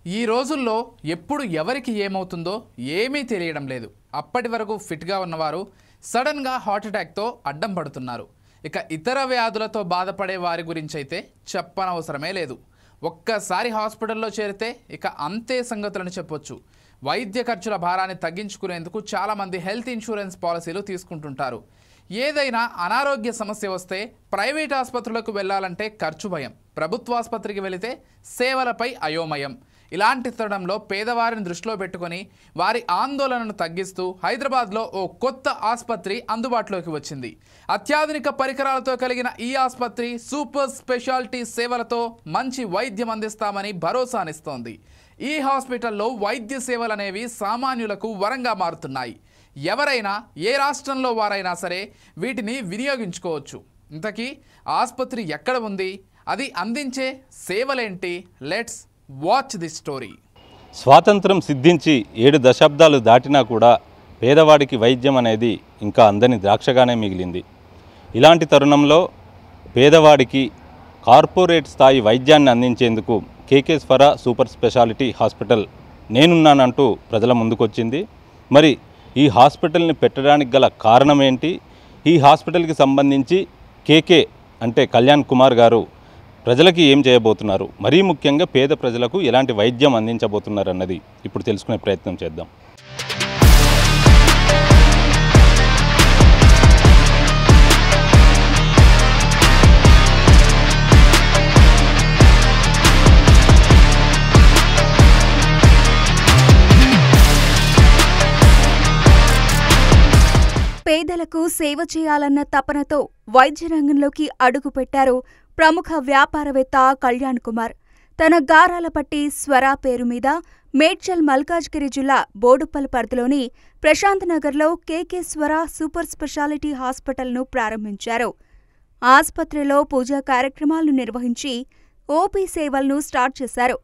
ఈ రోజుల్లో ఎప్పుడు ఎవరికి ఏమవుతుందో ఏమీ తెలియడం లేదు. అప్పటి వరకు ఫిట్గా ఉన్నవారు సడన్గా హార్ట్ అటాక్తో అడ్డం పడుతున్నారు. ఇక ఇతర వ్యాధులతో బాధపడే వారి గురించి అయితే చెప్పనవసరమే లేదు. ఒక్కసారి హాస్పిటల్లో చేరితే ఇక అంతే సంగతులను చెప్పొచ్చు. వైద్య ఖర్చుల భారాన్ని తగ్గించుకునేందుకు చాలామంది హెల్త్ ఇన్సూరెన్స్ పాలసీలు తీసుకుంటుంటారు. ఏదైనా అనారోగ్య సమస్య వస్తే ప్రైవేట్ ఆసుపత్రులకు వెళ్లాలంటే ఖర్చు భయం, ప్రభుత్వ ఆసుపత్రికి వెళితే సేవలపై అయోమయం. ఇలాంటి తరుణంలో పేదవారిని దృష్టిలో పెట్టుకొని వారి ఆందోళనను తగ్గిస్తూ హైదరాబాద్లో ఓ కొత్త ఆసుపత్రి అందుబాటులోకి వచ్చింది. అత్యాధునిక పరికరాలతో కలిగిన ఈ ఆసుపత్రి సూపర్ స్పెషాలిటీ సేవలతో మంచి వైద్యం అందిస్తామని భరోసానిస్తోంది. ఈ హాస్పిటల్లో వైద్య సేవలు అనేవి సామాన్యులకు వరంగా మారుతున్నాయి. ఎవరైనా ఏ రాష్ట్రంలో వారైనా సరే వీటిని వినియోగించుకోవచ్చు. ఇంతకీ ఆసుపత్రి ఎక్కడ ఉంది, అది అందించే సేవలేంటి? Let's watch the story. స్వాతంత్రం సిద్ధించి 7 దశాబ్దాలు దాటినా కూడా పేదవాడికి వైద్యం అనేది ఇంకా అందని ద్రాక్షగానే మిగిలింది. ఇలాంటి తరుణంలో పేదవాడికి కార్పొరేట్ స్థాయి వైద్యాన్ని అందించేందుకు కేకేశ్వర సూపర్ స్పెషాలిటీ హాస్పిటల్ నేనున్నానంటూ ప్రజల ముందుకొచ్చింది. మరి ఈ హాస్పిటల్ని పెట్టడానికి గల కారణం ఏంటి? ఈ హాస్పిటల్కి సంబంధించి కేకే అంటే కళ్యాణ్ కుమార్ గారు ప్రజలకి ఏం చేయబోతున్నారు, మరీ ముఖ్యంగా పేద ప్రజలకు ఎలాంటి వైద్యం అందించబోతున్నారు అన్నది ఇప్పుడు తెలుసుకునే ప్రయత్నం చేద్దాం. పేదలకు సేవ చేయాలన్న తపనతో వైద్య రంగంలోకి అడుగుపెట్టారు ప్రముఖ వ్యాపారవేత్త కళ్యాణ్ కుమార్. తన గారాల పట్టి స్వరా పేరు మీద మేడ్చల్ మల్కాజ్గిరి జిల్లా బోడుప్పల్ పరిధిలోని ప్రశాంత్ నగర్లో కేకేశ్వర సూపర్ స్పెషాలిటీ హాస్పిటల్ను ప్రారంభించారు. ఆసుపత్రిలో పూజా కార్యక్రమాలను నిర్వహించి ఓపీ సేవలను స్టార్ట్ చేశారు.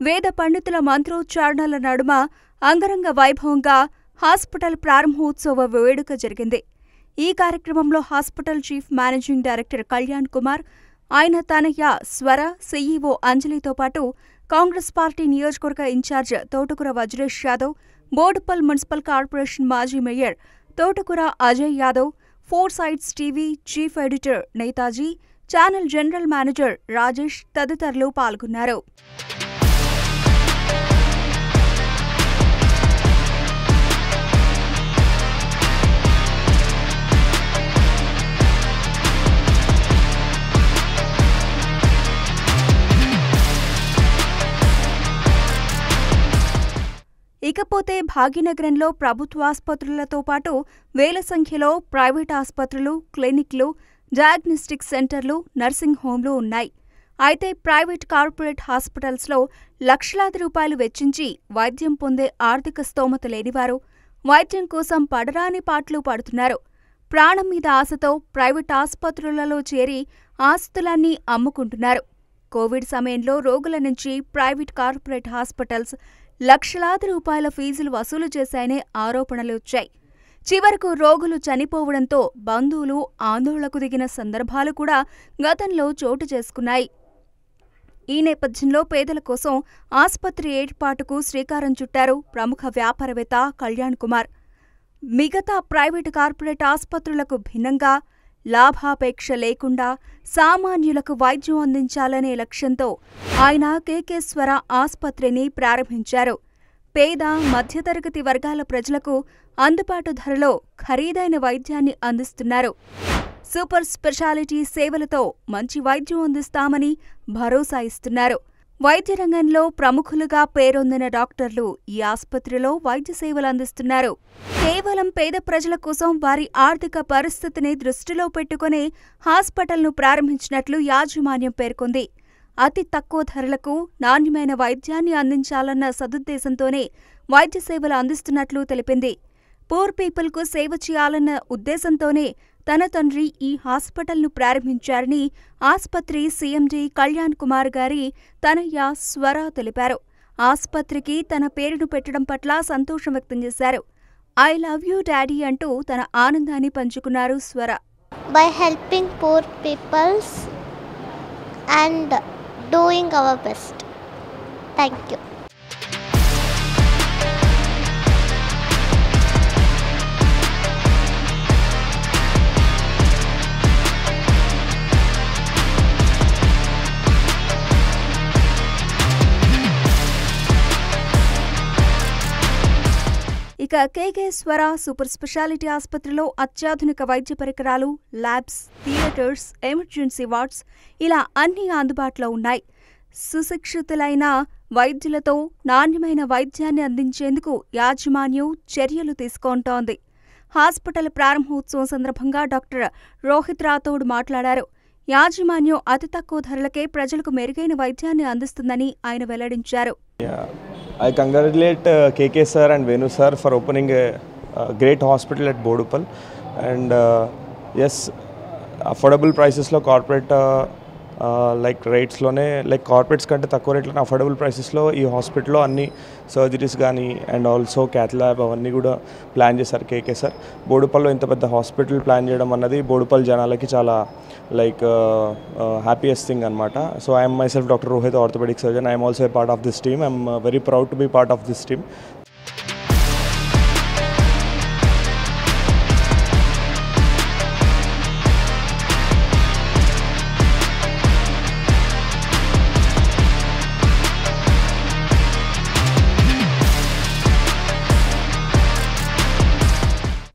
వేద పండితుల మంత్రోచ్చారణల నడుమ అంగరంగ వైభవంగా హాస్పిటల్ ప్రారంభోత్సవ వేడుక జరిగింది. ఈ కార్యక్రమంలో hospital chief managing director Kalyan Kumar, ఆయన తనయ్య స్వర సీఈఓ అంజలితో పాటు కాంగ్రెస్ పార్టీ నియోజకవర్గ ఇన్ఛార్జ్ తోటకూర వజ్రేష్ యాదవ్, బోడుప్పల్ మున్సిపల్ కార్పొరేషన్ మాజీ మేయర్ తోటకూర Ajay Yadav, 4 sides TV chief editor Netaji, channel general manager Rajesh తదితరులు పాల్గొన్నారు. ఇకపోతే భాగ్యనగరంలో ప్రభుత్వ ఆసుపత్రులతో పాటు వేల సంఖ్యలో ప్రైవేట్ ఆసుపత్రులు, క్లినిక్లు, డయాగ్నోస్టిక్ సెంటర్లు, నర్సింగ్ హోంలు ఉన్నాయి. అయితే ప్రైవేట్ కార్పొరేట్ హాస్పిటల్స్లో లక్షలాది రూపాయలు వెచ్చించి వైద్యం పొందే ఆర్థిక స్తోమత లేనివారు వైద్యం కోసం పడరాని పాట్లు పడుతున్నారు. ప్రాణం మీద ఆశతో ప్రైవేట్ ఆసుపత్రులలో చేరి ఆస్తులన్నీ అమ్ముకుంటున్నారు. కోవిడ్ సమయంలో రోగుల నుంచి ప్రైవేట్ కార్పొరేట్ హాస్పిటల్స్ లక్షలాది రూపాయల ఫీజులు వసూలు చేశాయనే ఆరోపణలు వచ్చాయి. చివరకు రోగులు చనిపోవడంతో బంధువులు ఆందోళనకు దిగిన సందర్భాలు కూడా గతంలో చోటు చేసుకున్నాయి. ఈ నేపథ్యంలో పేదల కోసం ఆసుపత్రి ఏర్పాటుకు శ్రీకారం చుట్టారు ప్రముఖ వ్యాపారవేత్త కళ్యాణ్ కుమార్. మిగతా ప్రైవేటు కార్పొరేట్ ఆసుపత్రులకు భిన్నంగా లాభాపేక్ష లేకుండా సామాన్యులకు వైద్యం అందించాలనే లక్ష్యంతో ఆయన కేకేశ్వర ఆసుపత్రిని ప్రారంభించారు. పేద మధ్యతరగతి వర్గాల ప్రజలకు అందుబాటు ధరలో ఖరీదైన వైద్యాన్ని అందిస్తున్నారు. సూపర్ స్పెషాలిటీ సేవలతో మంచి వైద్యం అందిస్తామని భరోసా ఇస్తున్నారు. వైద్య రంగంలో ప్రముఖులుగా పేరొందిన డాక్టర్లు ఈ ఆసుపత్రిలో వైద్య సేవలు అందిస్తున్నారు. కేవలం పేద ప్రజల కోసం వారి ఆర్థిక పరిస్థితిని దృష్టిలో పెట్టుకునే హాస్పిటల్ను ప్రారంభించినట్లు యాజమాన్యం పేర్కొంది. అతి తక్కువ ధరలకు నాణ్యమైన వైద్యాన్ని అందించాలన్న సదుద్దేశంతోనే వైద్య సేవలు అందిస్తున్నట్లు తెలిపింది. పూర్ పీపుల్కు సేవ చేయాలన్న ఉద్దేశంతోనే తన తండ్రి ఈ హాస్పిటల్ను ప్రారంభించారని ఆస్పత్రి సీఎండీ కళ్యాణ్ కుమార్ గారి తనయ్య స్వర తెలిపారు. ఆస్పత్రికి తన పేరును పెట్టడం పట్ల సంతోషం వ్యక్తం చేశారు. ఐ లవ్ యూ డాడీ అంటూ తన ఆనందాన్ని పంచుకున్నారు స్వర. By helping poor peoples and doing our best. Thank you. ఇక కేకేశ్వర సూపర్ స్పెషాలిటీ ఆసుపత్రిలో అత్యాధునిక వైద్య పరికరాలు, ల్యాబ్స్, థియేటర్స్, ఎమర్జెన్సీ వార్డ్స్ ఇలా అన్నీ అందుబాటులో ఉన్నాయి. సుశిక్షితులైన వైద్యులతో నాణ్యమైన వైద్యాన్ని అందించేందుకు యాజమాన్యం చర్యలు తీసుకుంటోంది. హాస్పిటల్ ప్రారంభోత్సవం సందర్భంగా డాక్టర్ రోహిత్ రాథోడ్ మాట్లాడారు. యాజమాన్యం అతి తక్కువ ధరలకే ప్రజలకు మెరుగైన వైద్యాన్ని అందిస్తుందని ఆయన వెల్లడించారు. I congratulate KK sir and Venu sir for opening a great hospital at Boduppal, and yes, affordable prices lo corporate like rates lone like corporates kante takku rate lo affordable prices lo ee hospital lo anni surgeries gaani and also cath lab avanni kuda plan chesaru KK sir. Boduppal lo inta pedda hospital plan cheyadam annadi Boduppal janalaki chala like happiest thing anamata. So I am myself Dr. Rohit, orthopedic surgeon. I am also a part of this team. I am very proud to be part of this team.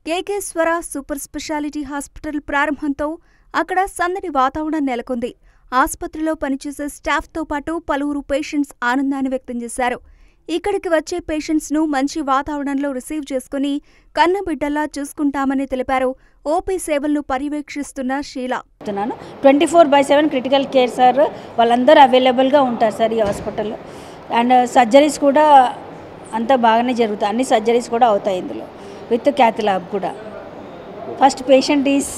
Kekeshwara super speciality hospital ప్రారంభంతో అక్కడ సందడి వాతావరణం నెలకొంది. ఆసుపత్రిలో పనిచేసే స్టాఫ్తో పాటు పలువురు patients ఆనందాన్ని వ్యక్తం చేశారు. ఇక్కడికి వచ్చే పేషెంట్స్ను మంచి వాతావరణంలో రిసీవ్ చేసుకుని కన్నబిడ్డల్లా చూసుకుంటామని తెలిపారు. ఓపీ సేవలను పర్యవేక్షిస్తున్న షీలా. 24/7 క్రిటికల్ కేర్ సార్ వాళ్ళందరూ అవైలబుల్గా ఉంటారు సార్ ఈ హాస్పిటల్లో. అండ్ సర్జరీస్ కూడా అంతా బాగానే జరుగుతాయి. అన్ని సర్జరీస్ కూడా అవుతాయి ఇందులో విత్ క్యాత్ ల్యాబ్ కూడా. ఫస్ట్ పేషెంట్ ఈజ్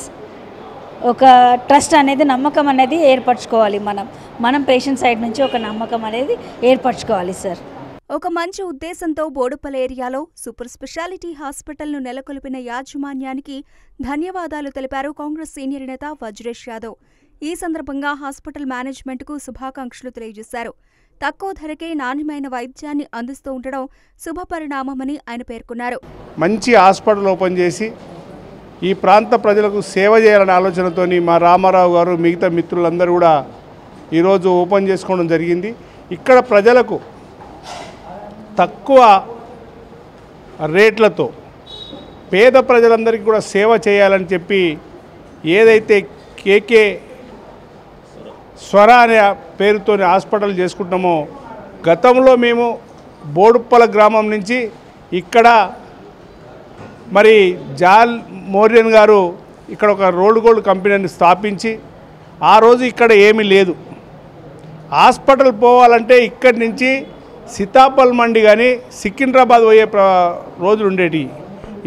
ఒక ట్రస్ట్ అనేది, నమ్మకం అనేది ఏర్పరచుకోవాలి. మనం పేషెంట్ సైడ్ నుంచి ఒక నమ్మకం అనేది ఏర్పరచుకోవాలి సార్. ఒక మంచి ఉద్దేశంతో బోడుప్పల్ ఏరియాలో సూపర్ స్పెషాలిటీ హాస్పిటల్ను నెలకొల్పిన యాజమాన్యానికి ధన్యవాదాలు తెలిపారు కాంగ్రెస్ సీనియర్ నేత వజ్రేష్ యాదవ్. ఈ సందర్భంగా హాస్పిటల్ మేనేజ్మెంట్కు శుభాకాంక్షలు తెలియజేశారు. తక్కువ ధరకే నాణ్యమైన వైద్యాన్ని అందిస్తూ ఉండడం శుభపరిణామమని ఆయన పేర్కొన్నారు. మంచి హాస్పిటల్ ఓపెన్ చేసి ఈ ప్రాంత ప్రజలకు సేవ చేయాలనే ఆలోచనతో మా రామారావు గారు మిగతా మిత్రులందరూ కూడా ఈరోజు ఓపెన్ చేసుకోవడం జరిగింది. ఇక్కడ ప్రజలకు తక్కువ రేట్లతో పేద ప్రజలందరికీ కూడా సేవ చేయాలని చెప్పి ఏదైతే కేకే స్వర అనే పేరుతో హాస్పిటల్ చేసుకుంటున్నామో, గతంలో మేము బోడుప్పల గ్రామం నుంచి ఇక్కడ మరి జాల్ మోరియన్ గారు ఇక్కడ ఒక రోడ్ గోల్డ్ కంపెనీని స్థాపించి ఆ రోజు ఇక్కడ ఏమీ లేదు. హాస్పిటల్ పోవాలంటే ఇక్కడి నుంచి సీతాపల్ మండి కానీ సికింద్రాబాద్ పోయే రోజులు ఉండేవి.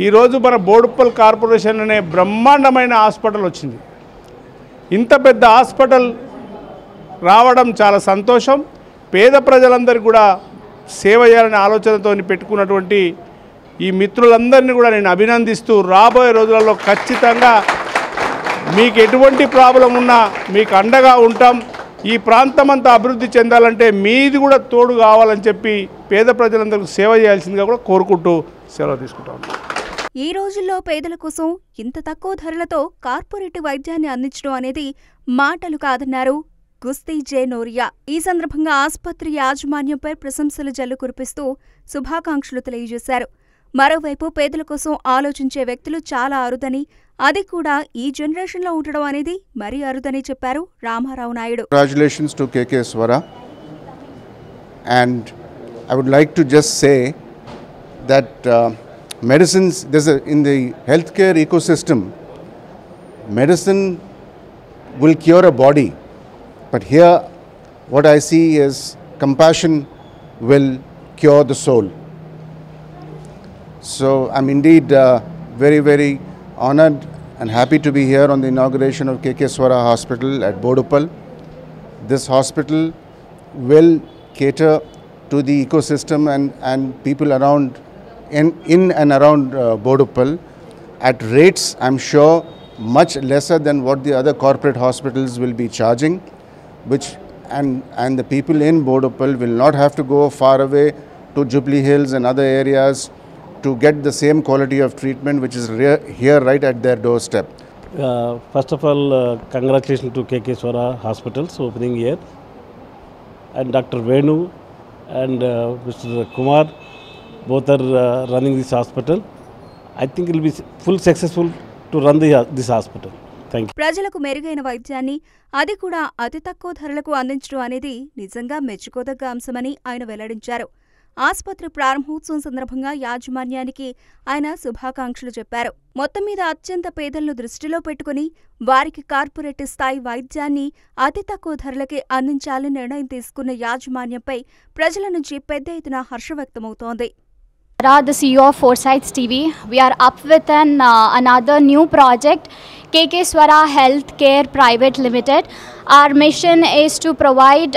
ఈరోజు మన బోడుప్పల్ కార్పొరేషన్ అనే బ్రహ్మాండమైన హాస్పిటల్ వచ్చింది. ఇంత పెద్ద హాస్పిటల్ రావడం చాలా సంతోషం. పేద ప్రజలందరికీ కూడా సేవ చేయాలనే ఆలోచనతో పెట్టుకున్నటువంటి ఈ మిత్రులందరినీ కూడా నేను అభినందిస్తూ, రాబోయే రోజులలో ఖచ్చితంగా మీకు ఎటువంటి ప్రాబ్లం ఉన్నా మీకు అండగా ఉంటాం. ఈ ప్రాంతం అంతా అభివృద్ధి చెందాలంటే మీది కూడా తోడు కావాలని చెప్పి పేద ప్రజలందరికీ సేవ చేయాల్సిందిగా కూడా కోరుకుంటూ సెలవు తీసుకుంటాం. ఈ రోజుల్లో పేదల కోసం ఇంత తక్కువ ధరలతో కార్పొరేట్ వైద్యాన్ని అందించడం అనేది మాటలు కాదన్నారు గుస్తీ జే నోరియా. ఈ సందర్భంగా ఆసుపత్రి యాజమాన్యంపై ప్రశంసలు జల్లు కురిపిస్తూ శుభాకాంక్షలు తెలియజేశారు. మరోవైపు పేదల కోసం ఆలోచించే వ్యక్తులు చాలా అరుదని, అది కూడా ఈ జనరేషన్లో ఉండడం అనేది మరీ అరుదని చెప్పారు Ramarao Naidu. Congratulations to KK Swara, and I would like to just say that medicines, in the healthcare ecosystem, medicine will cure a body, but here what I see is compassion will cure the soul. So I'm indeed very, very honored and happy to be here on the inauguration of KK Swara Hospital at Boduppal. This hospital will cater to the ecosystem and people around in and around Boduppal at rates, I'm sure, much lesser than what the other corporate hospitals will be charging, which and the people in Boduppal will not have to go far away to Jubilee Hills and other areas to get the same quality of treatment which is here right at their doorstep. First of all, congratulations to KK Swara Hospitals opening here, and Dr. Venu and Mr. Kumar both are running this hospital. I think it will be full successful to run this hospital. Thank you. ప్రజలకు మెరుగైన వైద్యాన్ని అది కూడా అతి తక్కువ ధరలకు అందించడం అనేది నిజంగా మెచ్చుకోదగ్గ అంశమని ఆయన వెల్లడించారు. ఆసుపత్రి ప్రారంభోత్సవం సందర్భంగా యాజమాన్యానికి ఆయన శుభాకాంక్షలు చెప్పారు. మొత్తం మీద అత్యంత పేదలను దృష్టిలో పెట్టుకుని వారికి కార్పొరేట్ స్థాయి వైద్యాన్ని అతి తక్కువ ధరలకే అందించాలని నిర్ణయం తీసుకున్న యాజమాన్యంపై ప్రజల నుంచి పెద్ద ఎత్తున హర్షం వ్యక్తమవుతోంది. The CEO of Foresights TV, we are up with another new project, KK Swara Healthcare Private Limited. Our mission is to provide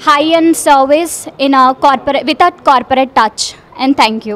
high-end service in a with a corporate touch. And thank you.